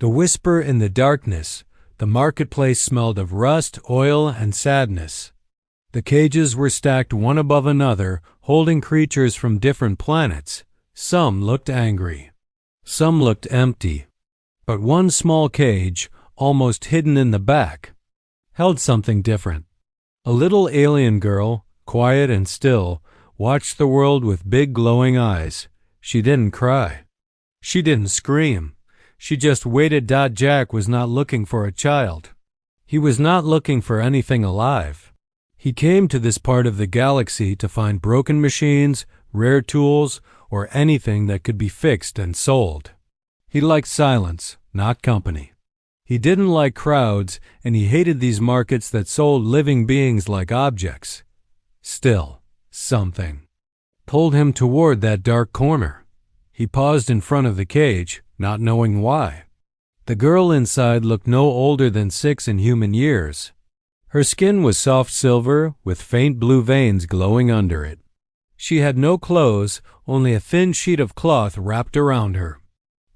The whisper in the darkness. The marketplace smelled of rust, oil, and sadness. The cages were stacked one above another, holding creatures from different planets. Some looked angry. Some looked empty. But one small cage, almost hidden in the back, held something different. A little alien girl, quiet and still, watched the world with big glowing eyes. She didn't cry. She didn't scream. She just waited. Jack was not looking for a child. He was not looking for anything alive. He came to this part of the galaxy to find broken machines, rare tools, or anything that could be fixed and sold. He liked silence, not company. He didn't like crowds, and he hated these markets that sold living beings like objects. Still, something pulled him toward that dark corner. He paused in front of the cage, not knowing why. The girl inside looked no older than 6 in human years. Her skin was soft silver, with faint blue veins glowing under it. She had no clothes, only a thin sheet of cloth wrapped around her.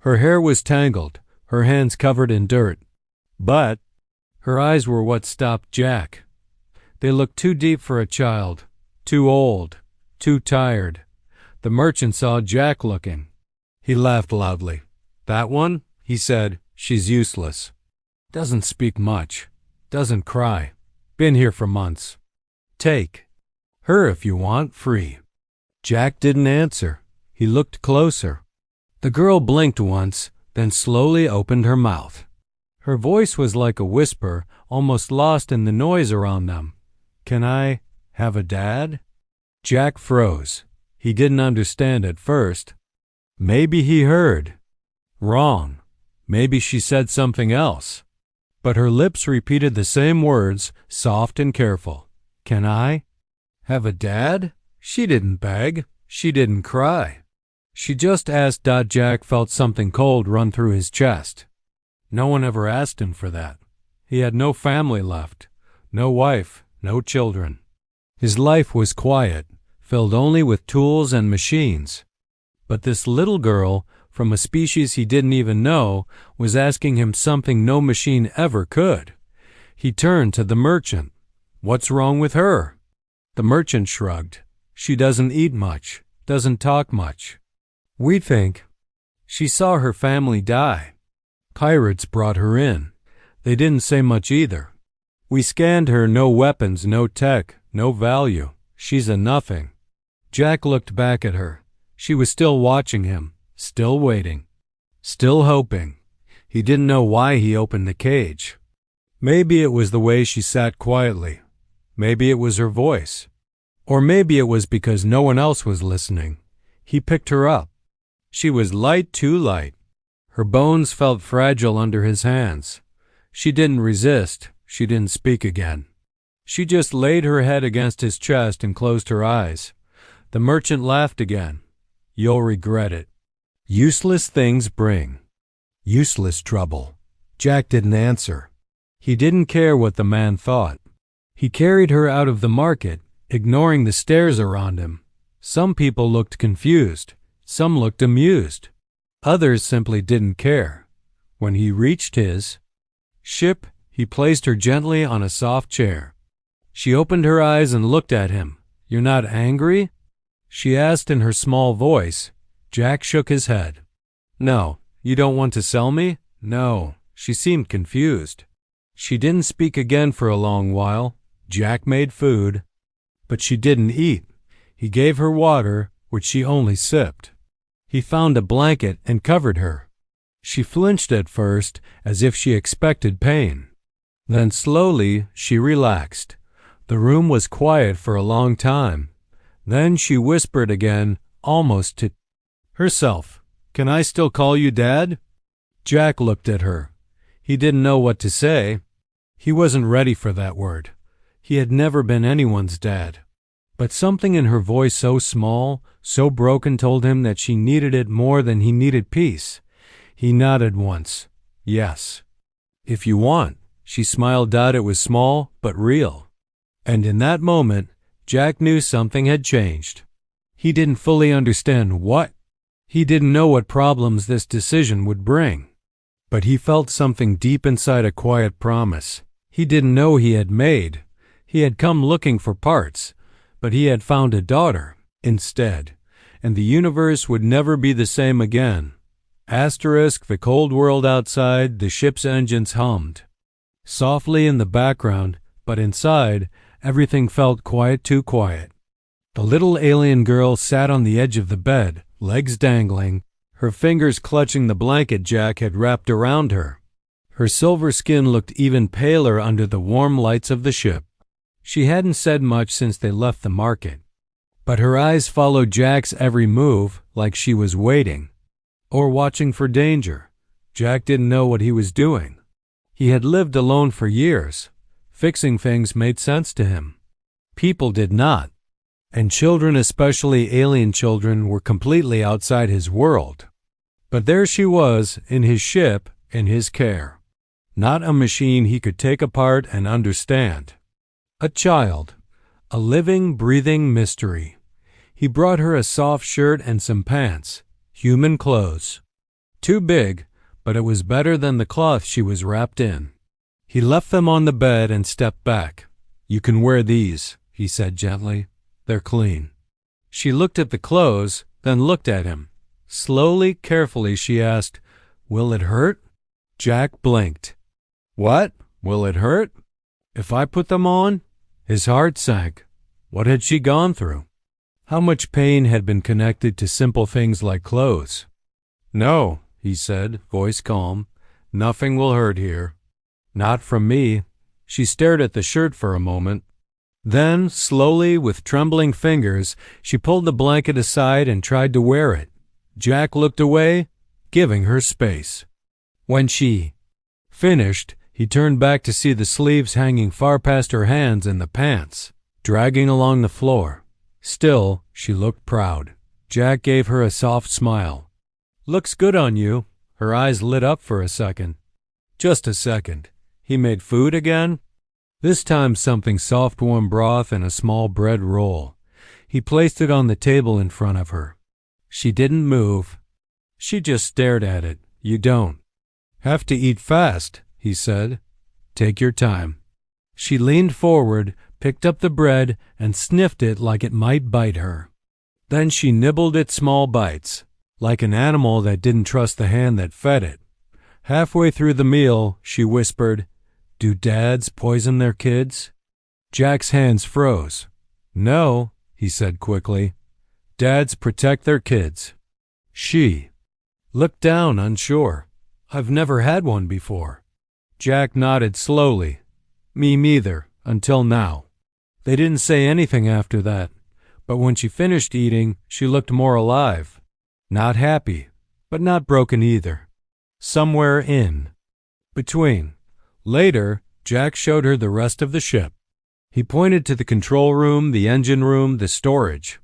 Her hair was tangled, her hands covered in dirt. But her eyes were what stopped Jack. They looked too deep for a child, too old, too tired. The merchant saw Jack looking. He laughed loudly. "That one?" he said. "She's useless. Doesn't speak much. Doesn't cry. Been here for months. Take her if you want, free." Jack didn't answer. He looked closer. The girl blinked once, then slowly opened her mouth. Her voice was like a whisper, almost lost in the noise around them. "Can I have a dad?" Jack froze. He didn't understand at first. Maybe he heard wrong. Maybe she said something else. But her lips repeated the same words, soft and careful. "Can I have a dad?" She didn't beg. She didn't cry. She just asked. Jack felt something cold run through his chest. No one ever asked him for that. He had no family left, no wife, no children. His life was quiet, filled only with tools and machines. But this little girl, from a species he didn't even know, was asking him something no machine ever could. He turned to the merchant. "What's wrong with her?" The merchant shrugged. "She doesn't eat much, doesn't talk much. We think she saw her family die. Pirates brought her in. They didn't say much either. We scanned her, no weapons, no tech, no value. She's a nothing." Jack looked back at her. She was still watching him, still waiting, still hoping. He didn't know why he opened the cage. Maybe it was the way she sat quietly. Maybe it was her voice. Or maybe it was because no one else was listening. He picked her up. She was light, too light. Her bones felt fragile under his hands. She didn't resist. She didn't speak again. She just laid her head against his chest and closed her eyes. The merchant laughed again. "You'll regret it. Useless things bring useless trouble." Jack didn't answer. He didn't care what the man thought. He carried her out of the market, ignoring the stares around him. Some people looked confused. Some looked amused. Others simply didn't care. When he reached his ship, he placed her gently on a soft chair. She opened her eyes and looked at him. "You're not angry?" she asked in her small voice. Jack shook his head. "No. You don't want to sell me?" "No." She seemed confused. She didn't speak again for a long while. Jack made food, but she didn't eat. He gave her water, which she only sipped. He found a blanket and covered her. She flinched at first, as if she expected pain. Then slowly she relaxed. The room was quiet for a long time. Then she whispered again, almost to herself, "Can I still call you Dad?" Jack looked at her. He didn't know what to say. He wasn't ready for that word. He had never been anyone's dad. But something in her voice so small, so broken, told him that she needed it more than he needed peace. He nodded once. "Yes." "If you want." She smiled. It was small, but real. And in that moment, Jack knew something had changed. He didn't fully understand what. He didn't know what problems this decision would bring. But he felt something deep inside, a quiet promise he didn't know he had made. He had come looking for parts, but he had found a daughter instead, and the universe would never be the same again. Asterisk, the cold world outside, the ship's engines hummed softly in the background, but inside, everything felt quiet, too quiet. The little alien girl sat on the edge of the bed, legs dangling, her fingers clutching the blanket Jack had wrapped around her. Her silver skin looked even paler under the warm lights of the ship. She hadn't said much since they left the market, but her eyes followed Jack's every move like she was waiting or watching for danger. Jack didn't know what he was doing. He had lived alone for years. Fixing things made sense to him. People did not. And children, especially alien children, were completely outside his world. But there she was, in his ship, in his care. Not a machine he could take apart and understand. A child. A living, breathing mystery. He brought her a soft shirt and some pants. Human clothes. Too big, but it was better than the cloth she was wrapped in. He left them on the bed and stepped back. "You can wear these," he said gently. "They're clean." She looked at the clothes, then looked at him. Slowly, carefully, she asked, "Will it hurt?" Jack blinked. "What? Will it hurt?" "If I put them on?" His heart sank. What had she gone through? How much pain had been connected to simple things like clothes? "No," he said, voice calm. "Nothing will hurt here." "Not from me." She stared at the shirt for a moment. Then, slowly, with trembling fingers, she pulled the blanket aside and tried to wear it. Jack looked away, giving her space. When she finished, he turned back to see the sleeves hanging far past her hands and the pants dragging along the floor. Still, she looked proud. Jack gave her a soft smile. "Looks good on you." Her eyes lit up for a second. Just a second. He made food again. This time something soft, warm broth and a small bread roll. He placed it on the table in front of her. She didn't move. She just stared at it. "You don't have to eat fast," he said. "Take your time." She leaned forward, picked up the bread, and sniffed it like it might bite her. Then she nibbled it small bites, like an animal that didn't trust the hand that fed it. Halfway through the meal, she whispered, "Do dads poison their kids?" Jack's hands froze. "No," he said quickly. "Dads protect their kids." She looked down, unsure. "I've never had one before." Jack nodded slowly. "Me neither, until now." They didn't say anything after that, but when she finished eating, she looked more alive. Not happy, but not broken either. Somewhere in between. Later, Jack showed her the rest of the ship. He pointed to the control room, the engine room, the storage.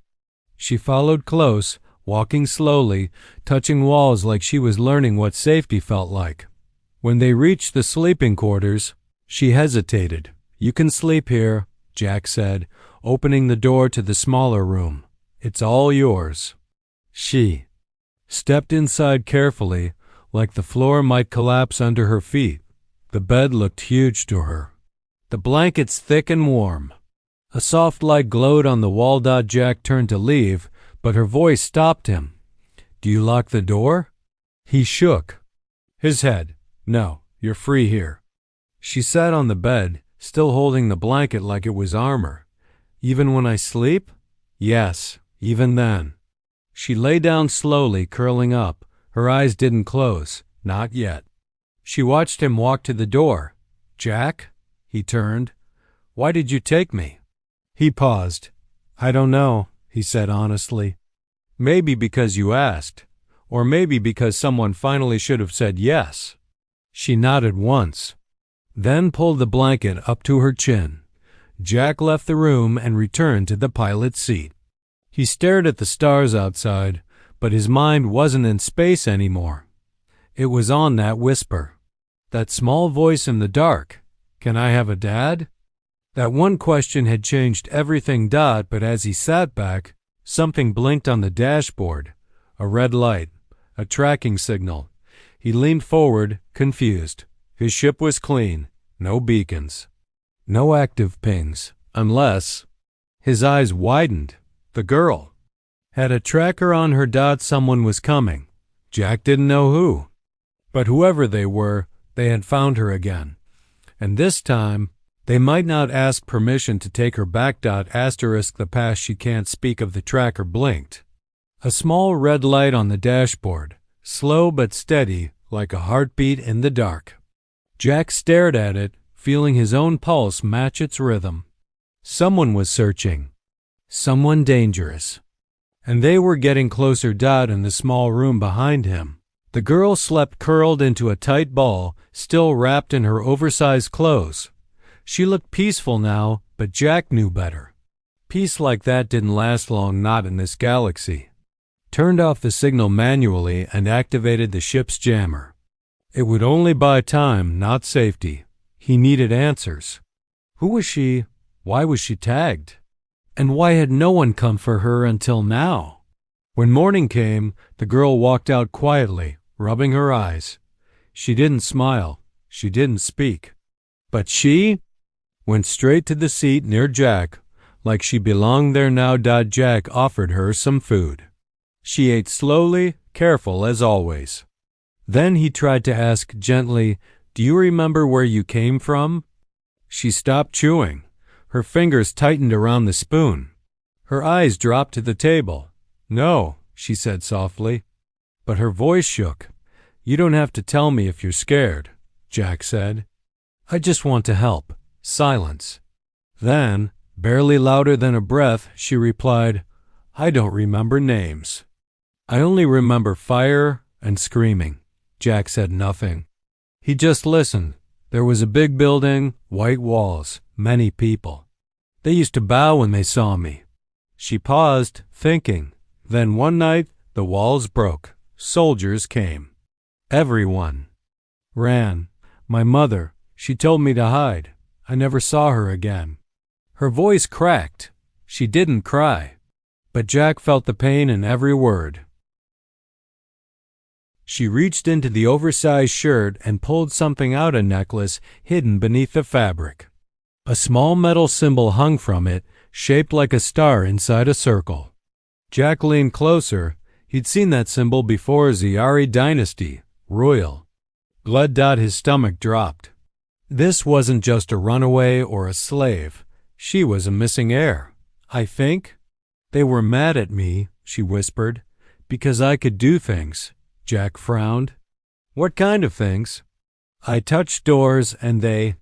She followed close, walking slowly, touching walls like she was learning what safety felt like. When they reached the sleeping quarters, she hesitated. "You can sleep here," Jack said, opening the door to the smaller room. "It's all yours." She stepped inside carefully, like the floor might collapse under her feet. The bed looked huge to her. The blankets thick and warm. A soft light glowed on the wall. Jack turned to leave, but her voice stopped him. "Do you lock the door?" He shook his head. "No, you're free here." She sat on the bed, still holding the blanket like it was armor. "Even when I sleep?" "Yes, even then." She lay down slowly, curling up. Her eyes didn't close. Not yet. She watched him walk to the door. "Jack?" He turned. "Why did you take me?" He paused. "I don't know," he said honestly. "Maybe because you asked, or maybe because someone finally should have said yes." She nodded once, then pulled the blanket up to her chin. Jack left the room and returned to the pilot's seat. He stared at the stars outside, but his mind wasn't in space anymore. It was on that whisper, that small voice in the dark. "Can I have a dad?" That one question had changed everything. But as he sat back, something blinked on the dashboard. A red light, a tracking signal. He leaned forward, confused. His ship was clean. No beacons. No active pings. Unless... His eyes widened. The girl had a tracker on her dot. Someone was coming. Jack didn't know who. But whoever they were, they had found her again. And this time, they might not ask permission to take her back. Asterisk the past she can't speak of. The tracker blinked. A small red light on the dashboard, slow but steady, like a heartbeat in the dark. Jack stared at it, feeling his own pulse match its rhythm. Someone was searching. Someone dangerous. And they were getting closer. In the small room behind him, the girl slept curled into a tight ball, still wrapped in her oversized clothes. She looked peaceful now, but Jack knew better. Peace like that didn't last long, not in this galaxy. Turned off the signal manually and activated the ship's jammer. It would only buy time, not safety. He needed answers. Who was she? Why was she tagged? And why had no one come for her until now? When morning came, the girl walked out quietly, rubbing her eyes. She didn't smile. She didn't speak. But she went straight to the seat near Jack, like she belonged there now. Jack offered her some food. She ate slowly, careful as always. Then he tried to ask gently, "Do you remember where you came from?" She stopped chewing. Her fingers tightened around the spoon. Her eyes dropped to the table. "No," she said softly. But her voice shook. "You don't have to tell me if you're scared," Jack said. "I just want to help." Silence. Then, barely louder than a breath, she replied, "I don't remember names. I only remember fire and screaming." Jack said nothing. He just listened. There was a big building, white walls, many people. They used to bow when they saw me. She paused, thinking. Then one night, the walls broke. Soldiers came. Everyone ran. My mother, she told me to hide. I never saw her again. Her voice cracked. She didn't cry. But Jack felt the pain in every word. She reached into the oversized shirt and pulled something out, a necklace hidden beneath the fabric. A small metal symbol hung from it, shaped like a star inside a circle. Jack leaned closer. He'd seen that symbol before. Ziyari dynasty, royal. Blood. His stomach dropped. This wasn't just a runaway or a slave. She was a missing heir. "I think they were mad at me," she whispered, "because I could do things." Jack frowned. "What kind of things?" "I touched doors and they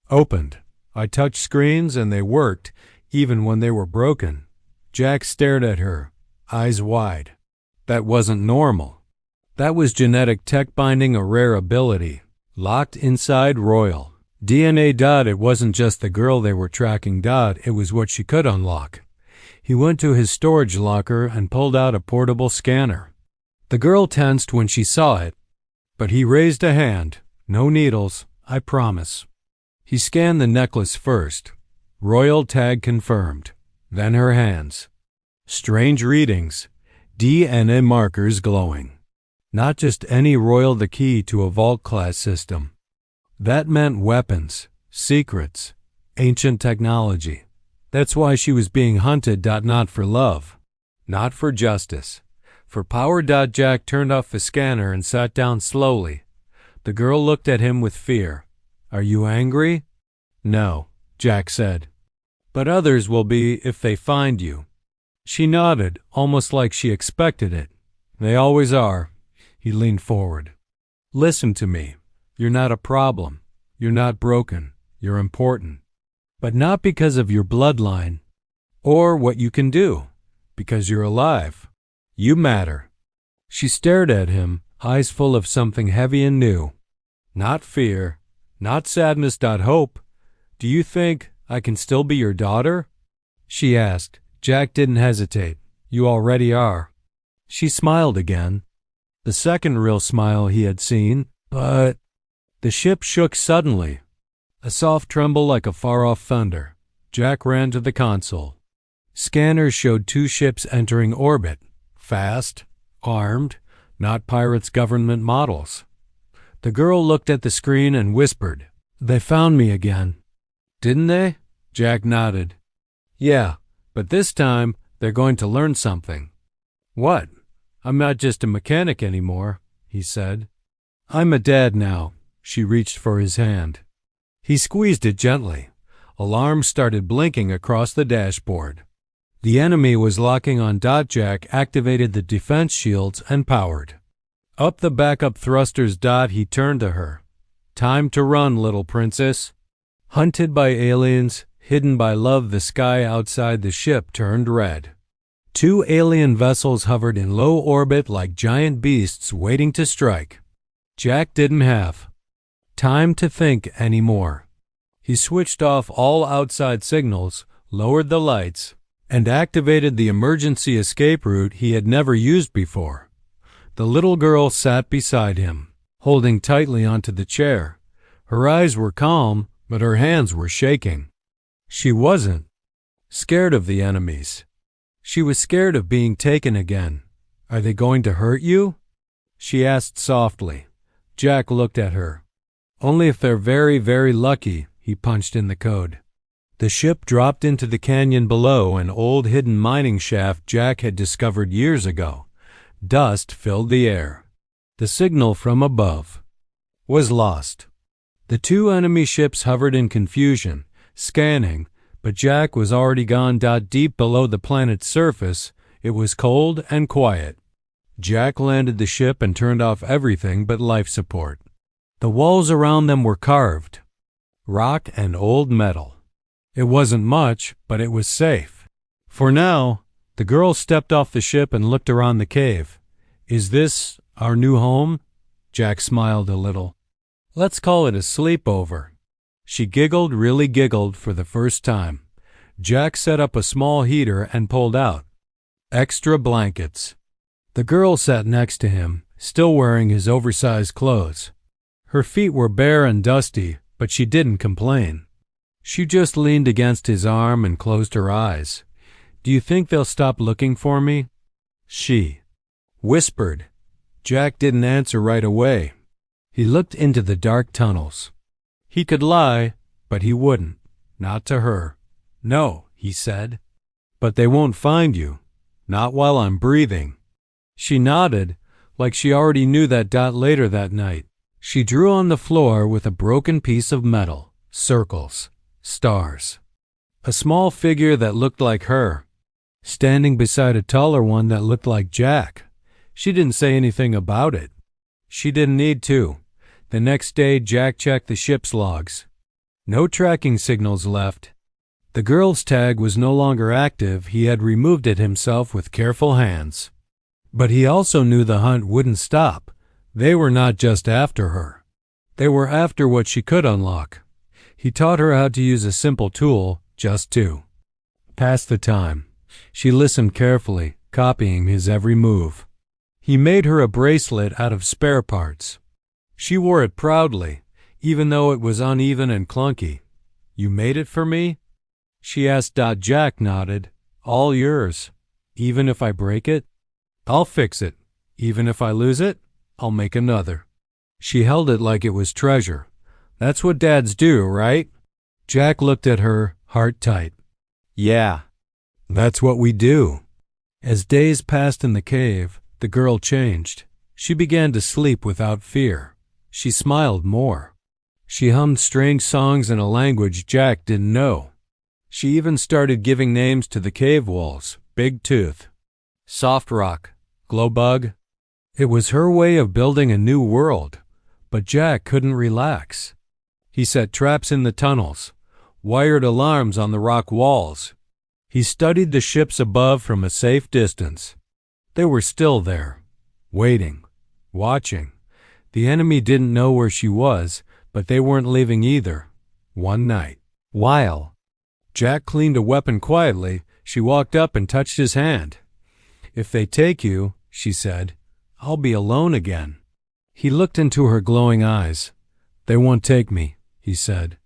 opened. I touched screens and they worked, even when they were broken." Jack stared at her, eyes wide. That wasn't normal. That was genetic tech binding, a rare ability, locked inside royal DNA. It wasn't just the girl they were tracking. It was what she could unlock. He went to his storage locker and pulled out a portable scanner. The girl tensed when she saw it, but he raised a hand. "No needles, I promise." He scanned the necklace first. Royal tag confirmed. Then her hands. Strange readings. DNA markers glowing. Not just any royal, the key to a vault-class system. That meant weapons, secrets, ancient technology. That's why she was being hunted. Not for love. Not for justice. For power. Jack turned off the scanner and sat down slowly. The girl looked at him with fear. "Are you angry?" "No," Jack said. "But others will be if they find you." She nodded, almost like she expected it. "They always are." He leaned forward. "Listen to me. You're not a problem. You're not broken. You're important. But not because of your bloodline or what you can do. Because you're alive. You matter." She stared at him, eyes full of something heavy and new. "Not fear, not sadness. Hope. Do you think I can still be your daughter?" she asked. Jack didn't hesitate. "You already are." She smiled again. The second real smile he had seen. But the ship shook suddenly. A soft tremble like a far-off thunder. Jack ran to the console. Scanners showed 2 ships entering orbit. Fast, armed, not pirates' government models. The girl looked at the screen and whispered, "They found me again." "Didn't they?" Jack nodded. "Yeah, but this time they're going to learn something." "What?" "I'm not just a mechanic anymore," he said. "I'm a dad now." She reached for his hand. He squeezed it gently. Alarms started blinking across the dashboard. The enemy was locking on. Jack activated the defense shields and powered. Up the backup thrusters. He turned to her. "Time to run, little princess." Hunted by aliens, hidden by love, the sky outside the ship turned red. 2 alien vessels hovered in low orbit like giant beasts waiting to strike. Jack didn't have time to think anymore. He switched off all outside signals, lowered the lights, and activated the emergency escape route he had never used before. The little girl sat beside him, holding tightly onto the chair. Her eyes were calm, but her hands were shaking. She wasn't scared of the enemies. She was scared of being taken again. "Are they going to hurt you?" she asked softly. Jack looked at her. "Only if they're very, very lucky," he punched in the code. The ship dropped into the canyon below, an old hidden mining shaft Jack had discovered years ago. Dust filled the air. The signal from above was lost. The 2 enemy ships hovered in confusion, scanning, but Jack was already gone. Deep below the planet's surface, it was cold and quiet. Jack landed the ship and turned off everything but life support. The walls around them were carved, rock and old metal. It wasn't much, but it was safe. For now, the girl stepped off the ship and looked around the cave. "Is this our new home?" Jack smiled a little. "Let's call it a sleepover." She giggled, really giggled for the first time. Jack set up a small heater and pulled out extra blankets. The girl sat next to him, still wearing his oversized clothes. Her feet were bare and dusty, but she didn't complain. She just leaned against his arm and closed her eyes. "Do you think they'll stop looking for me?" she whispered. Jack didn't answer right away. He looked into the dark tunnels. He could lie, but he wouldn't. Not to her. "No," he said. "But they won't find you. Not while I'm breathing." She nodded, like she already knew that. Later that night, she drew on the floor with a broken piece of metal. Circles. Stars. A small figure that looked like her, standing beside a taller one that looked like Jack. She didn't say anything about it. She didn't need to. The next day, Jack checked the ship's logs. No tracking signals left. The girl's tag was no longer active. He had removed it himself with careful hands. But he also knew the hunt wouldn't stop. They were not just after her. They were after what she could unlock. He taught her how to use a simple tool, just to pass the time. She listened carefully, copying his every move. He made her a bracelet out of spare parts. She wore it proudly, even though it was uneven and clunky. "You made it for me?" she asked. Jack nodded. "All yours. Even if I break it?" "I'll fix it. Even if I lose it, I'll make another." She held it like it was treasure. "That's what dads do, right?" Jack looked at her, heart tight. "Yeah, that's what we do." As days passed in the cave, the girl changed. She began to sleep without fear. She smiled more. She hummed strange songs in a language Jack didn't know. She even started giving names to the cave walls. Big Tooth, Soft Rock, Glowbug. It was her way of building a new world. But Jack couldn't relax. He set traps in the tunnels, wired alarms on the rock walls. He studied the ships above from a safe distance. They were still there, waiting, watching. The enemy didn't know where she was, but they weren't leaving either. One night, while Jack cleaned a weapon quietly, she walked up and touched his hand. "If they take you," she said, "I'll be alone again." He looked into her glowing eyes. "They won't take me," he said.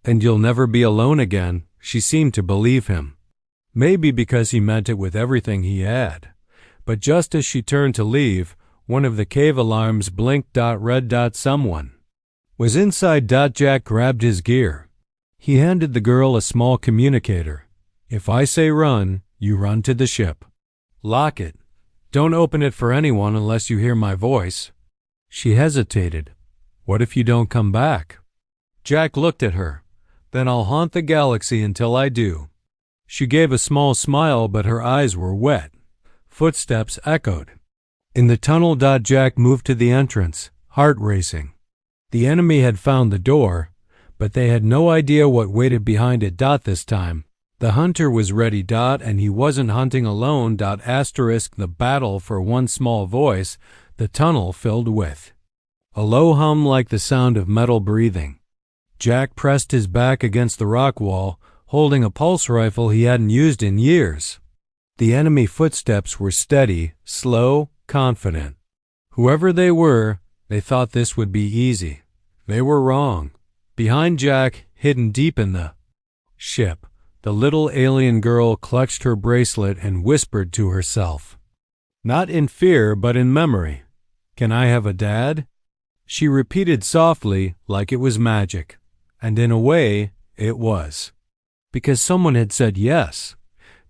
"And you'll never be alone again." She seemed to believe him. Maybe because he meant it with everything he had. But just as she turned to leave, One of the cave alarms blinked. Red. Someone was inside. Jack grabbed his gear. He handed the girl a small communicator. If I say run, you run to the ship. Lock it. Don't open it for anyone unless you hear my voice. She hesitated. What if you don't come back? Jack looked at her. Then I'll haunt the galaxy until I do. She gave a small smile, but her eyes were wet. Footsteps echoed. In the tunnel. Jack moved to the entrance, heart racing. The enemy had found the door, but they had no idea what waited behind it. This time, the hunter was ready. And he wasn't hunting alone. The battle for one small voice the tunnel filled with. A low hum like the sound of metal breathing. Jack pressed his back against the rock wall, holding a pulse rifle he hadn't used in years. The enemy footsteps were steady, slow, confident. Whoever they were, they thought this would be easy. They were wrong. Behind Jack, hidden deep in the ship, the little alien girl clutched her bracelet and whispered to herself. Not in fear, but in memory. Can I have a dad? She repeated softly, like it was magic. And in a way, it was. Because someone had said yes.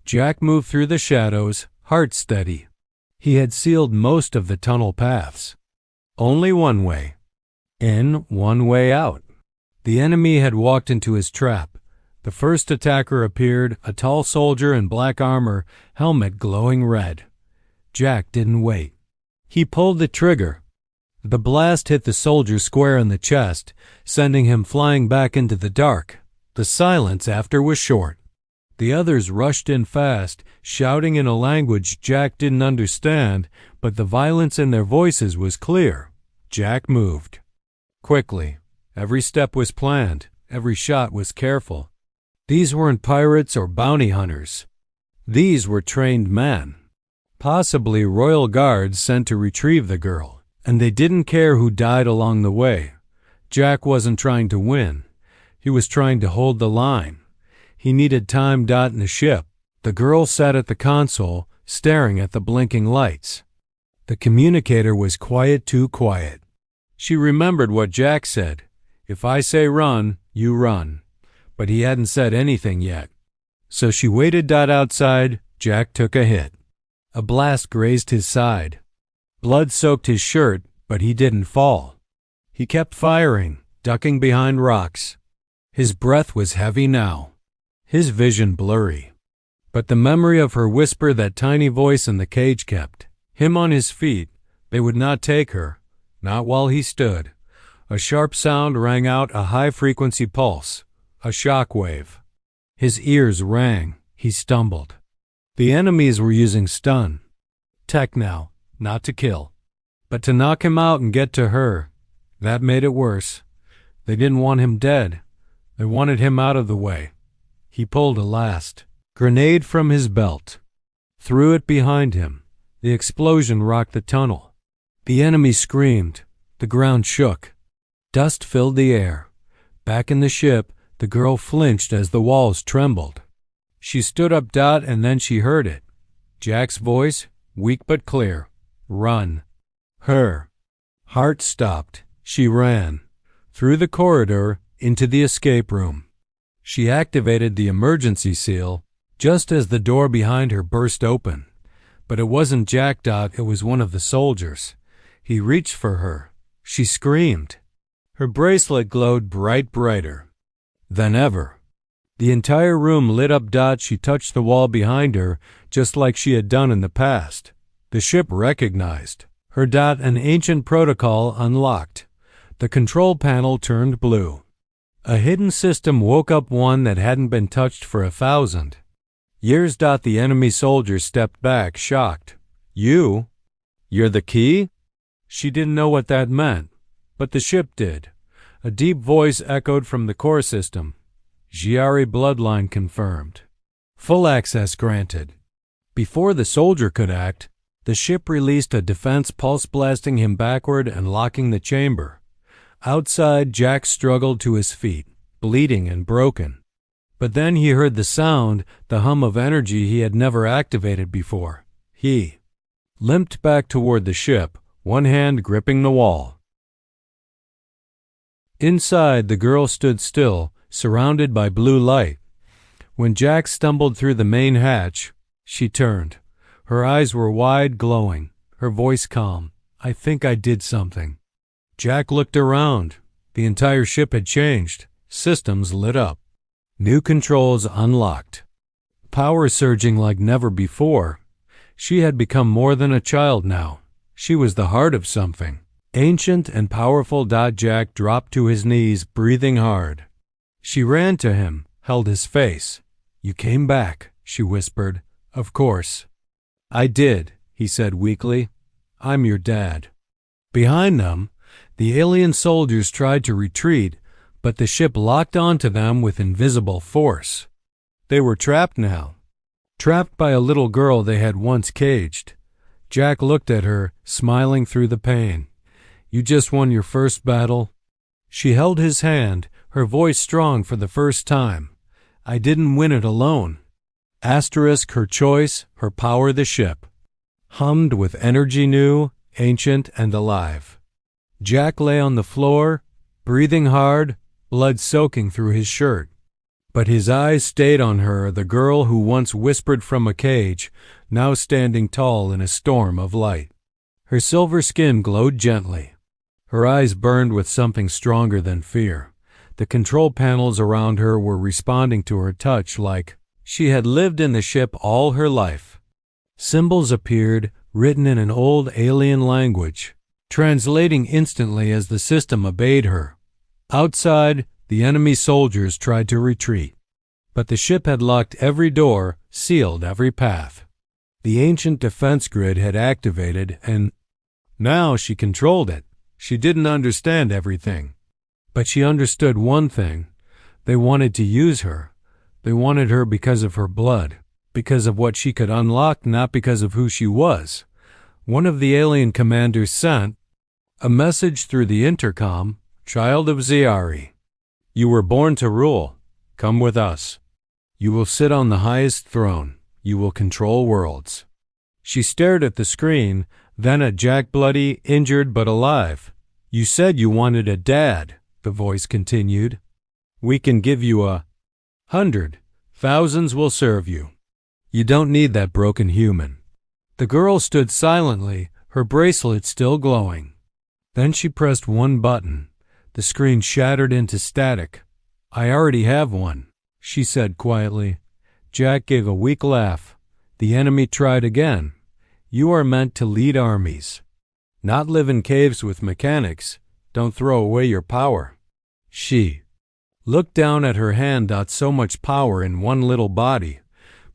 Jack moved through the shadows, heart steady. He had sealed most of the tunnel paths. Only one way. In, one way out. The enemy had walked into his trap. The first attacker appeared, a tall soldier in black armor, helmet glowing red. Jack didn't wait. He pulled the trigger. The blast hit the soldier square in the chest, sending him flying back into the dark. The silence after was short. The others rushed in fast, shouting in a language Jack didn't understand, but the violence in their voices was clear. Jack moved. Quickly. Every step was planned. Every shot was careful. These weren't pirates or bounty hunters. These were trained men. Possibly royal guards sent to retrieve the girl. And they didn't care who died along the way. Jack wasn't trying to win. He was trying to hold the line. He needed time. In the ship, the girl sat at the console, staring at the blinking lights. The communicator was quiet, too quiet. She remembered what Jack said. If I say run, you run. But he hadn't said anything yet. So she waited. Outside, Jack took a hit. A blast grazed his side. Blood soaked his shirt, but he didn't fall. He kept firing, ducking behind rocks. His breath was heavy now, his vision blurry. But the memory of her whisper, that tiny voice in the cage, kept him on his feet. They would not take her, not while he stood. A sharp sound rang out, a high-frequency pulse, a shock wave. His ears rang. He stumbled. The enemies were using stun. Tech now. Not to kill, but to knock him out and get to her. That made it worse. They didn't want him dead. They wanted him out of the way. He pulled a last grenade from his belt, threw it behind him. The explosion rocked the tunnel. The enemy screamed. The ground shook. Dust filled the air. Back in the ship, the girl flinched as the walls trembled. She stood up. And then she heard it. Jack's voice, weak but clear. Run. Her heart stopped. She ran. Through the corridor, into the escape room. She activated the emergency seal just as the door behind her burst open. But it wasn't Jack. It was one of the soldiers. He reached for her. She screamed. Her bracelet glowed brighter than ever. The entire room lit up. She touched the wall behind her, just like she had done in the past. The ship recognized her. An ancient protocol unlocked. The control panel turned blue. A hidden system woke up, one that hadn't been touched for 1,000 years. The enemy soldier stepped back, shocked. You're the key? She didn't know what that meant, but the ship did. A deep voice echoed from the core system. Giari bloodline confirmed. Full access granted. Before the soldier could act, the ship released a defense pulse, blasting him backward and locking the chamber. Outside, Jack struggled to his feet, bleeding and broken. But then he heard the sound, the hum of energy he had never activated before. He limped back toward the ship, one hand gripping the wall. Inside, the girl stood still, surrounded by blue light. When Jack stumbled through the main hatch, she turned. Her eyes were wide, glowing, her voice calm. "I think I did something." Jack looked around. The entire ship had changed. Systems lit up. New controls unlocked. Power surging like never before. She had become more than a child now. She was the heart of something. Ancient and powerful. Jack dropped to his knees, breathing hard. She ran to him, held his face. "You came back," she whispered. "Of course." "I did," he said weakly. "I'm your dad." Behind them, the alien soldiers tried to retreat, but the ship locked onto them with invisible force. They were trapped now. Trapped by a little girl they had once caged. Jack looked at her, smiling through the pain. "You just won your first battle." She held his hand, her voice strong for the first time. "I didn't win it alone." Asterisk her choice, her power. The ship hummed with energy new, ancient, and alive. Jack lay on the floor, breathing hard, blood soaking through his shirt. But his eyes stayed on her, the girl who once whispered from a cage, now standing tall in a storm of light. Her silver skin glowed gently. Her eyes burned with something stronger than fear. The control panels around her were responding to her touch like she had lived in the ship all her life. Symbols appeared, written in an old alien language, translating instantly as the system obeyed her. Outside, the enemy soldiers tried to retreat. But the ship had locked every door, sealed every path. The ancient defense grid had activated, and now she controlled it. She didn't understand everything, but she understood one thing. They wanted to use her. They wanted her because of her blood, because of what she could unlock, not because of who she was. One of the alien commanders sent a message through the intercom. "Child of Ziari, you were born to rule. Come with us. You will sit on the highest throne. You will control worlds." She stared at the screen, then at Jack, bloody, injured but alive. "You said you wanted a dad," the voice continued. "We can give you 100. Thousands will serve you. You don't need that broken human." The girl stood silently, her bracelet still glowing. Then she pressed one button. The screen shattered into static. "I already have one," she said quietly. Jack gave a weak laugh. The enemy tried again. "You are meant to lead armies, not live in caves with mechanics. Don't throw away your power." She looked down at her hand. So much power in one little body.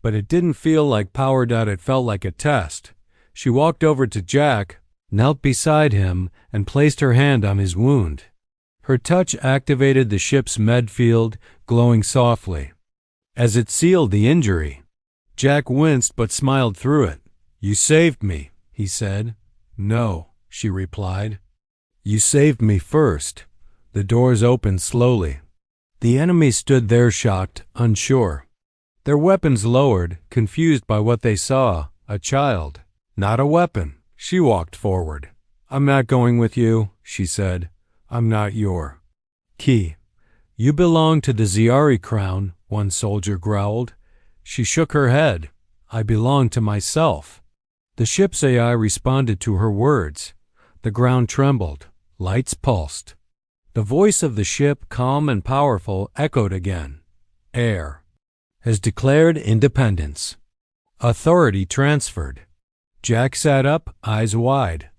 But it didn't feel like power. It felt like a test. She walked over to Jack, knelt beside him, and placed her hand on his wound. Her touch activated the ship's med field, glowing softly. As it sealed the injury, Jack winced but smiled through it. "You saved me," he said. "No," she replied. "You saved me first." The doors opened slowly. The enemy stood there, shocked, unsure. Their weapons lowered, confused by what they saw. A child, not a weapon. She walked forward. "I'm not going with you," she said. "I'm not your key." "You belong to the Ziari crown," one soldier growled. She shook her head. "I belong to myself." The ship's AI responded to her words. The ground trembled. Lights pulsed. The voice of the ship, calm and powerful, echoed again. "Air has declared independence. Authority transferred." Jack sat up, eyes wide.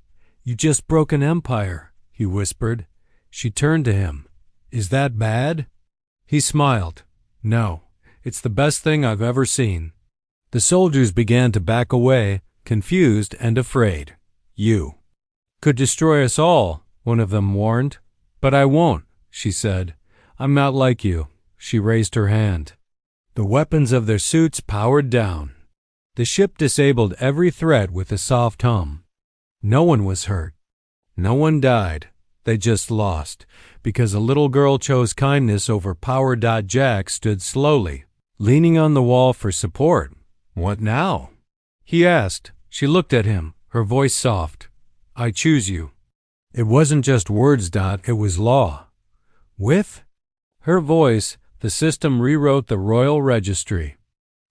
"You just broke an empire," he whispered. She turned to him. "Is that bad?" He smiled. "No, it's the best thing I've ever seen." The soldiers began to back away, confused and afraid. "You could destroy us all," one of them warned. "But I won't," she said. "I'm not like you." She raised her hand. The weapons of their suits powered down. The ship disabled every threat with a soft hum. No one was hurt. No one died. They just lost, because a little girl chose kindness over power. Jack stood slowly, leaning on the wall for support. "What now?" he asked. She looked at him, her voice soft. I choose you. It wasn't just words, it was law. With her voice, the system rewrote the royal registry.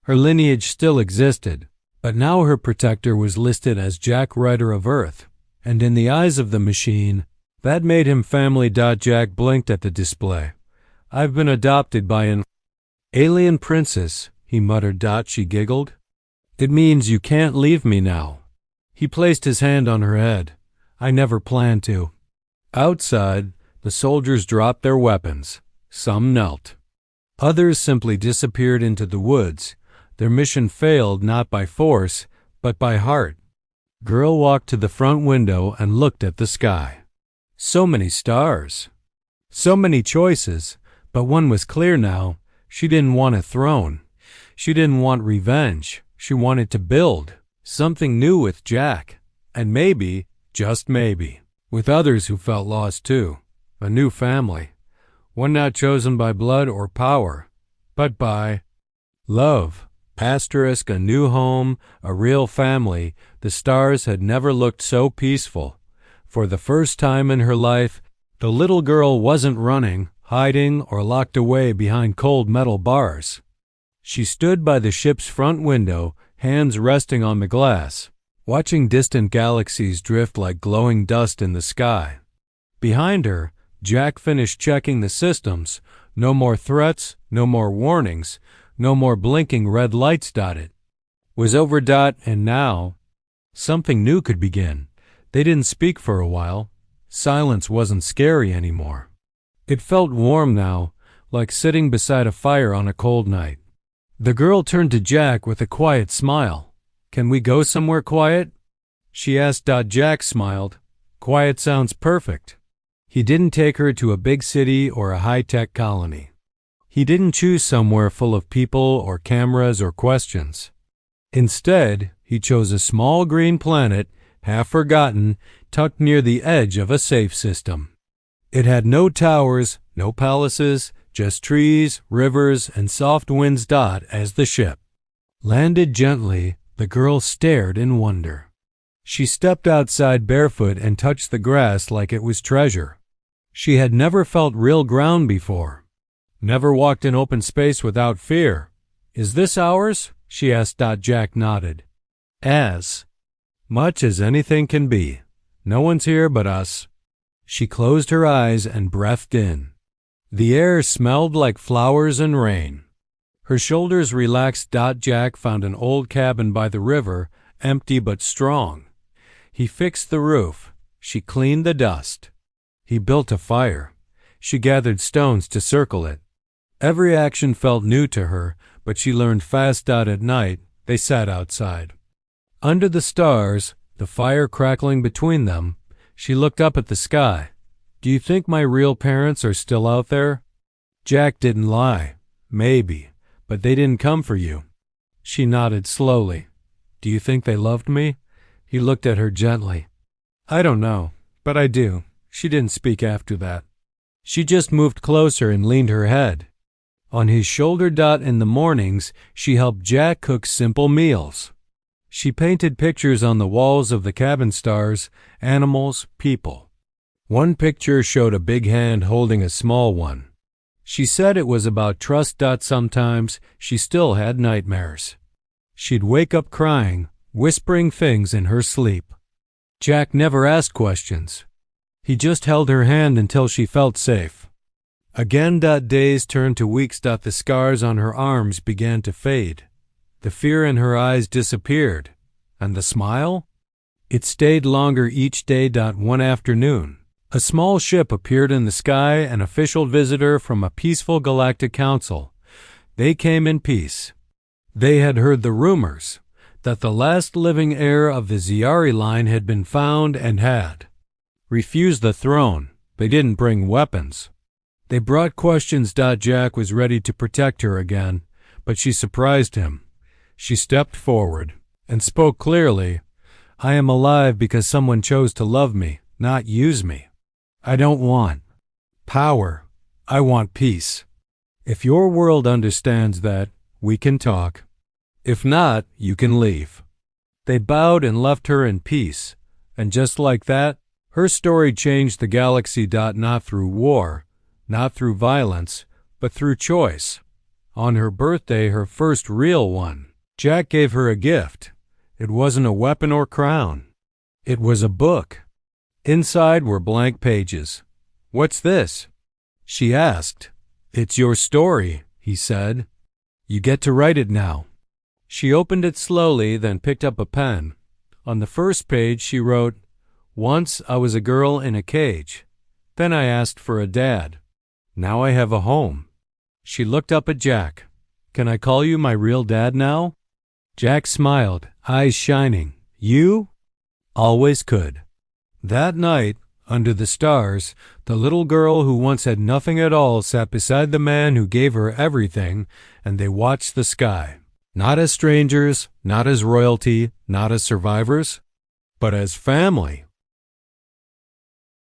Her lineage still existed, but now her protector was listed as Jack Rider of Earth, and in the eyes of the machine, that made him family. Jack blinked at the display. I've been adopted by an alien princess, he muttered. She giggled. It means you can't leave me now. He placed his hand on her head. I never planned to. Outside, the soldiers dropped their weapons. Some knelt. Others simply disappeared into the woods. Their mission failed not by force, but by heart. Girl walked to the front window and looked at the sky. So many stars. So many choices, but one was clear now. She didn't want a throne. She didn't want revenge. She wanted to build something new with Jack, and maybe, just maybe, with others who felt lost too. A new family. One not chosen by blood or power, but by love. Asterisk, a new home, a real family. The stars had never looked so peaceful. For the first time in her life, the little girl wasn't running, hiding, or locked away behind cold metal bars. She stood by the ship's front window, hands resting on the glass, watching distant galaxies drift like glowing dust in the sky. Behind her, Jack finished checking the systems. No more threats, no more warnings, no more blinking red lights. It was over. And now, something new could begin. They didn't speak for a while. Silence wasn't scary anymore. It felt warm now, like sitting beside a fire on a cold night. The girl turned to Jack with a quiet smile. Can we go somewhere quiet? She asked. Jack smiled. Quiet sounds perfect. He didn't take her to a big city or a high-tech colony. He didn't choose somewhere full of people or cameras or questions. Instead, he chose a small green planet, half forgotten, tucked near the edge of a safe system. It had no towers, no palaces, just trees, rivers, and soft winds. As the ship landed gently, the girl stared in wonder. She stepped outside barefoot and touched the grass like it was treasure. She had never felt real ground before. Never walked in open space without fear. Is this ours? She asked. Jack nodded. As much as anything can be. No one's here but us. She closed her eyes and breathed in. The air smelled like flowers and rain. Her shoulders relaxed. Jack found an old cabin by the river, empty but strong. He fixed the roof. She cleaned the dust. He built a fire. She gathered stones to circle it. Every action felt new to her, but she learned fast. At night, they sat outside. Under the stars, the fire crackling between them, she looked up at the sky. Do you think my real parents are still out there? Jack didn't lie. Maybe, but they didn't come for you. She nodded slowly. Do you think they loved me? He looked at her gently. I don't know, but I do. She didn't speak after that. She just moved closer and leaned her head on his shoulder. In the mornings, she helped Jack cook simple meals. She painted pictures on the walls of the cabin stars, animals, people. One picture showed a big hand holding a small one. She said it was about trust. Sometimes she still had nightmares. She'd wake up crying, whispering things in her sleep. Jack never asked questions. He just held her hand until she felt safe. Again, days turned to weeks. The scars on her arms began to fade. The fear in her eyes disappeared. And the smile? It stayed longer each day. One afternoon, a small ship appeared in the sky, an official visitor from a peaceful galactic council. They came in peace. They had heard the rumors that the last living heir of the Ziari line had been found and had refused the throne. They didn't bring weapons. They brought questions. Jack was ready to protect her again, but she surprised him. She stepped forward and spoke clearly. I am alive because someone chose to love me, not use me. I don't want power. I want peace. If your world understands that, we can talk. If not, you can leave. They bowed and left her in peace, And just like that, her story changed the galaxy. Not through war, not through violence, but through choice. On her birthday, her first real one, Jack gave her a gift. It wasn't a weapon or crown. It was a book. Inside were blank pages. "What's this?" she asked. "It's your story," he said. "You get to write it now." She opened it slowly, then picked up a pen. On the first page she wrote, "Once I was a girl in a cage. Then I asked for a dad. Now I have a home." She looked up at Jack. "Can I call you my real dad now?" Jack smiled, eyes shining. "You?" "Always could." That night, under the stars, the little girl who once had nothing at all sat beside the man who gave her everything, and they watched the sky. Not as strangers, not as royalty, not as survivors, but as family.